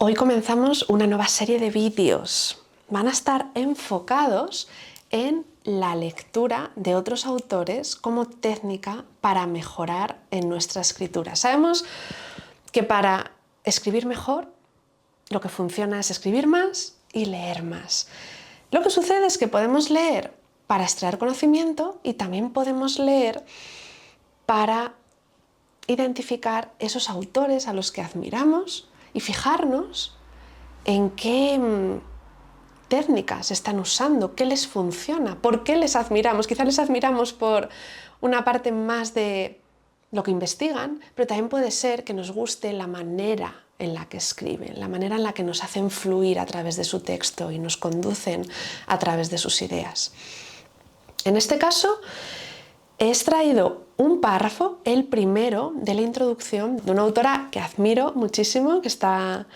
Hoy comenzamos una nueva serie de vídeos. Van a estar enfocados en la lectura de otros autores como técnica para mejorar en nuestra escritura. Sabemos que para escribir mejor lo que funciona es escribir más y leer más. Lo que sucede es que podemos leer para extraer conocimiento y también podemos leer para identificar esos autores a los que admiramos y fijarnos en qué técnicas están usando, qué les funciona, por qué les admiramos. Quizás les admiramos por una parte más de lo que investigan, pero también puede ser que nos guste la manera en la que escriben, la manera en la que nos hacen fluir a través de su texto y nos conducen a través de sus ideas. En este caso, he extraído un párrafo, el primero, de la introducción de una autora que admiro muchísimo, que está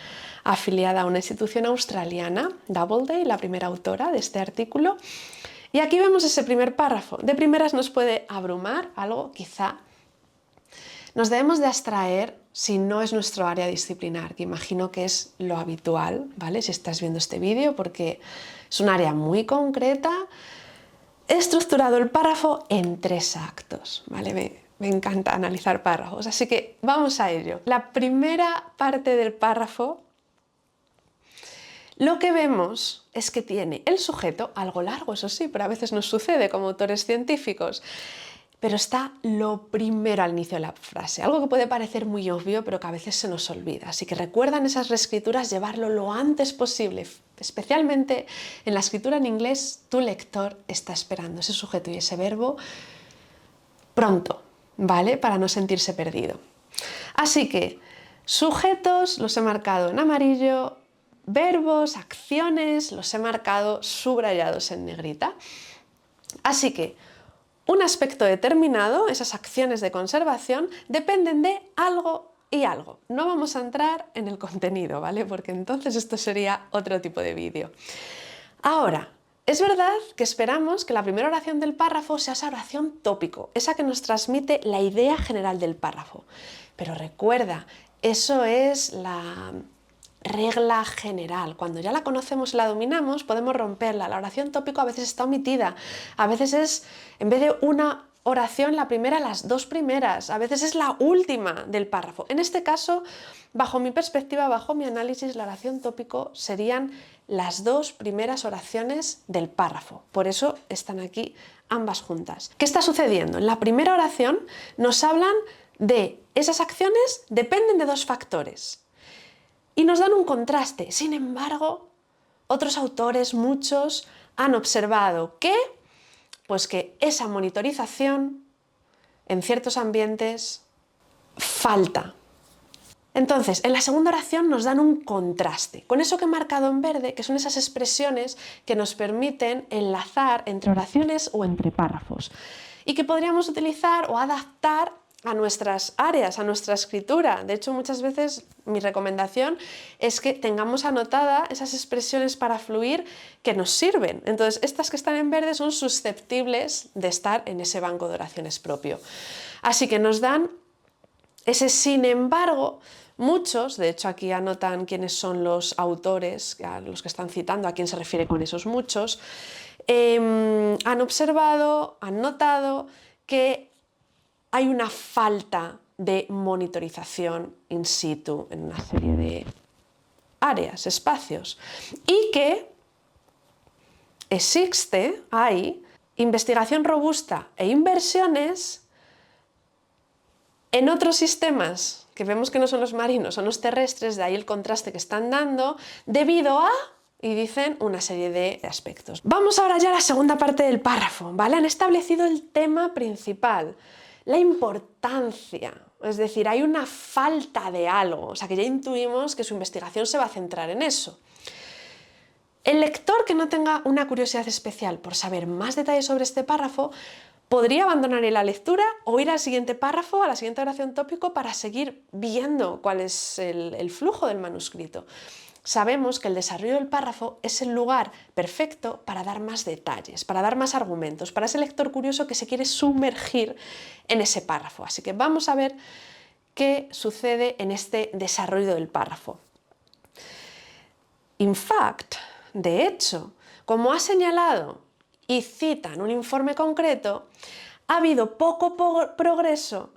afiliada a una institución australiana, Doubleday, la primera autora de este artículo. Y aquí vemos ese primer párrafo. De primeras nos puede abrumar algo, quizá. Nos debemos de abstraer si no es nuestro área disciplinar, que imagino que es lo habitual, ¿vale? Si estás viendo este vídeo, porque es un área muy concreta. He estructurado el párrafo en 3 actos, ¿vale? Me encanta analizar párrafos, así que vamos a ello. La primera parte del párrafo, lo que vemos es que tiene el sujeto, algo largo, eso sí, pero a veces nos sucede como autores científicos, pero está lo primero al inicio de la frase, algo que puede parecer muy obvio, pero que a veces se nos olvida. Así que recuerdan esas reescrituras, llevarlo lo antes posible, especialmente en la escritura en inglés. Tu lector está esperando ese sujeto y ese verbo pronto, ¿vale? Para no sentirse perdido. Así que sujetos los he marcado en amarillo, verbos, acciones los he marcado subrayados en negrita. Así que un aspecto determinado, esas acciones de conservación, dependen de algo y algo. No vamos a entrar en el contenido, ¿vale? Porque entonces esto sería otro tipo de vídeo. Ahora, es verdad que esperamos que la primera oración del párrafo sea esa oración tópico, esa que nos transmite la idea general del párrafo. Pero recuerda, eso es la regla general. Cuando ya la conocemos y la dominamos, podemos romperla. La oración tópico a veces está omitida. A veces es, en vez de una oración, la primera, las 2 primeras. A veces es la última del párrafo. En este caso, bajo mi perspectiva, bajo mi análisis, la oración tópico serían las 2 primeras oraciones del párrafo. Por eso están aquí ambas juntas. ¿Qué está sucediendo? En la primera oración nos hablan de esas acciones dependen de 2 factores. Y nos dan un contraste. Sin embargo, otros autores, muchos, han observado que, pues que esa monitorización en ciertos ambientes falta. Entonces, en la segunda oración nos dan un contraste, con eso que he marcado en verde, que son esas expresiones que nos permiten enlazar entre oraciones o entre párrafos y que podríamos utilizar o adaptar a nuestras áreas, a nuestra escritura. De hecho, muchas veces mi recomendación es que tengamos anotadas esas expresiones para fluir que nos sirven. Entonces, estas que están en verde son susceptibles de estar en ese banco de oraciones propio. Así que nos dan ese sin embargo. Muchos, de hecho aquí anotan quiénes son los autores, a los que están citando, a quién se refiere con esos muchos, han observado, han notado que hay una falta de monitorización in situ en una serie de áreas, espacios, y que hay investigación robusta e inversiones en otros sistemas que vemos que no son los marinos, son los terrestres, de ahí el contraste que están dando, debido a, y dicen una serie de aspectos. Vamos ahora ya a la segunda parte del párrafo, ¿vale? Han establecido el tema principal, la importancia, es decir, hay una falta de algo, o sea que ya intuimos que su investigación se va a centrar en eso. El lector que no tenga una curiosidad especial por saber más detalles sobre este párrafo podría abandonar la lectura o ir al siguiente párrafo, a la siguiente oración tópico, para seguir viendo cuál es el flujo del manuscrito. Sabemos que el desarrollo del párrafo es el lugar perfecto para dar más detalles, para dar más argumentos, para ese lector curioso que se quiere sumergir en ese párrafo. Así que vamos a ver qué sucede en este desarrollo del párrafo. In fact, de hecho, como ha señalado y cita en un informe concreto, ha habido poco progreso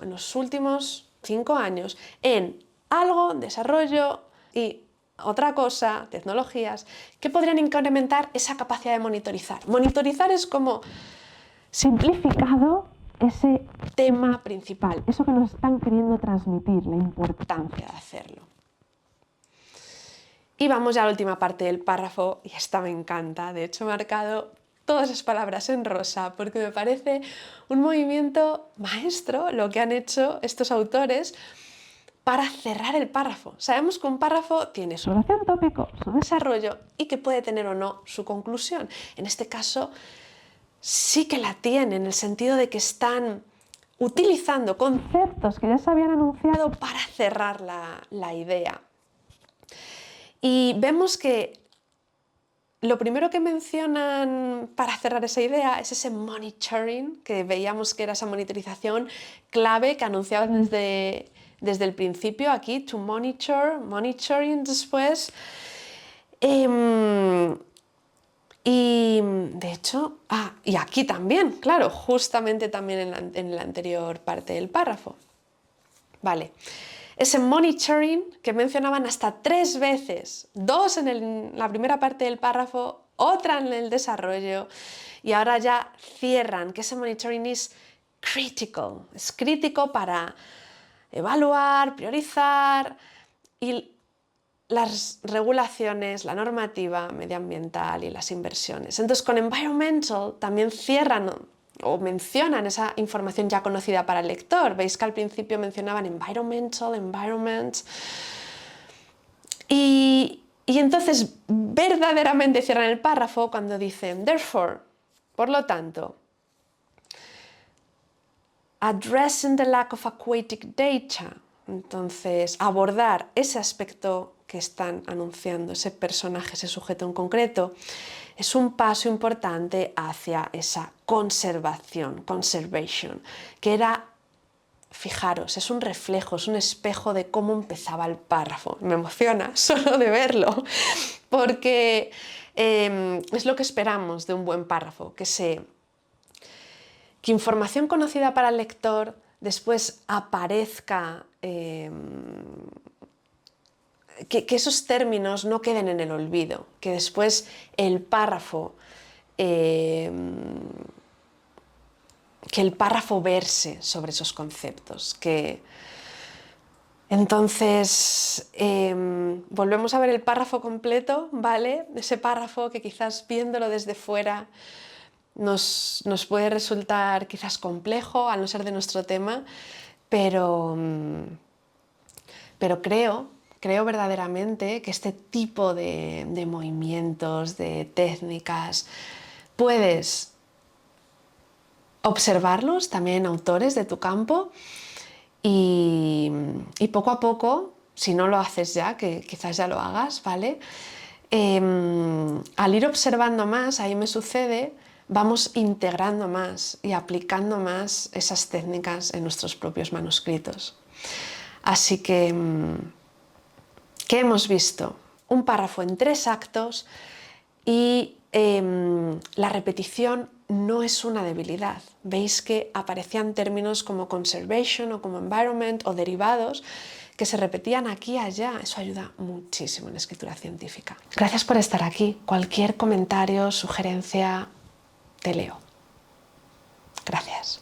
en los últimos 5 años en algo, desarrollo y otra cosa, tecnologías, que podrían incrementar esa capacidad de monitorizar. Monitorizar es como simplificado ese tema principal, eso que nos están queriendo transmitir, la importancia de hacerlo. Y vamos ya a la última parte del párrafo, y esta me encanta. De hecho, he marcado todas las palabras en rosa porque me parece un movimiento maestro lo que han hecho estos autores para cerrar el párrafo. Sabemos que un párrafo tiene su oración tópico, su desarrollo y que puede tener o no su conclusión. En este caso, sí que la tiene, en el sentido de que están utilizando conceptos que ya se habían anunciado para cerrar la idea. Y vemos que lo primero que mencionan para cerrar esa idea es ese monitoring, que veíamos que era esa monitorización clave que anunciaban desde el principio aquí, to monitor, monitoring después. Y de hecho, y aquí también, claro, justamente también en la anterior parte del párrafo. Vale. Ese monitoring que mencionaban hasta 3 veces, 2 en la primera parte del párrafo, otra en el desarrollo, y ahora ya cierran que ese monitoring es crítico para evaluar, priorizar y las regulaciones, la normativa medioambiental y las inversiones. Entonces, con environmental también cierran o mencionan esa información ya conocida para el lector. Veis que al principio mencionaban environment. Y entonces verdaderamente cierran el párrafo cuando dicen, therefore, por lo tanto, addressing the lack of aquatic data. Entonces, abordar ese aspecto que están anunciando, ese personaje, ese sujeto en concreto, es un paso importante hacia esa conservation, que era, fijaros, es un reflejo, es un espejo de cómo empezaba el párrafo. Me emociona solo de verlo, porque es lo que esperamos de un buen párrafo, que información conocida para el lector después aparezca, que esos términos no queden en el olvido, que después el párrafo, que el párrafo verse sobre esos conceptos, entonces volvemos a ver el párrafo completo, ¿vale? Ese párrafo que quizás viéndolo desde fuera nos puede resultar quizás complejo, al no ser de nuestro tema, pero creo verdaderamente que este tipo de movimientos, de técnicas, puedes observarlos también en autores de tu campo y poco a poco, si no lo haces ya, que quizás ya lo hagas, ¿vale? Al ir observando más, ahí me sucede, vamos integrando más y aplicando más esas técnicas en nuestros propios manuscritos. Así que, ¿qué hemos visto? Un párrafo en 3 actos y la repetición no es una debilidad. Veis que aparecían términos como conservation o como environment o derivados que se repetían aquí y allá. Eso ayuda muchísimo en la escritura científica. Gracias por estar aquí. Cualquier comentario, sugerencia, te leo. Gracias.